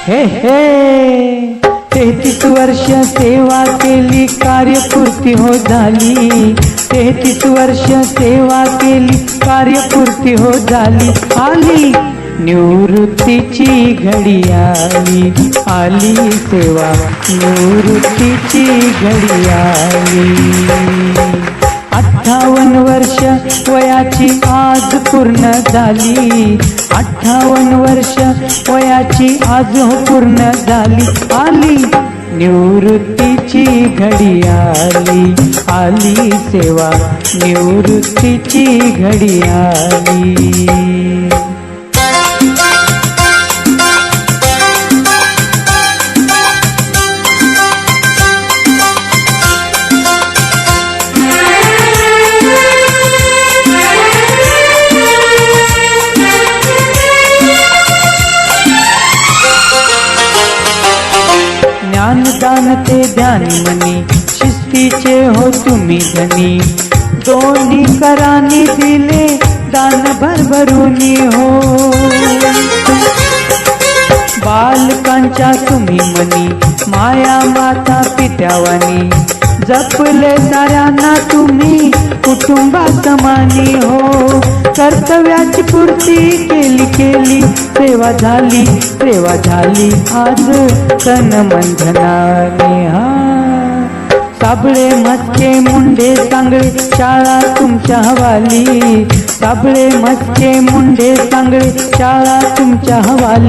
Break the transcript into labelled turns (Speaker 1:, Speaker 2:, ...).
Speaker 1: हे हे 33 वर्ष सेवा केली, कार्यपूर्ती हो झाली. 33 वर्ष सेवा केली, कार्यपूर्ती हो झाली. आली निवृत्तीची घडी आली, आली सेवा निवृत्तीची घडी आली. 58 वर्ष वयाची आज पूर्ण झाली. 58 वर्ष वयाची आज पूर्ण झाली. आली निवृत्तीची घडी आली, आली सेवा निवृत्तीची घडी आली. ज्ञानदान ते ध्यान मनी, शिस्तीचे हो तुम्ही धनी. दोन्ही करानी दिले दान भरभरूनी हो. बालकांच्या तुम्ही मनी, माया माता पित्यावानी. जपले साऱ्यांना तुम्ही कुटुंबासमानी हो. कर्तव्याची पूर्ती केली केली, सेवा झाली सेवा झाली आज तन मन धनाने. साबळे मस्के मुंडे सांगळे शाळा तुमच्या हवाली. साबळे मस्के मुंडे सांगळे शाळा तुमच्या हवाली.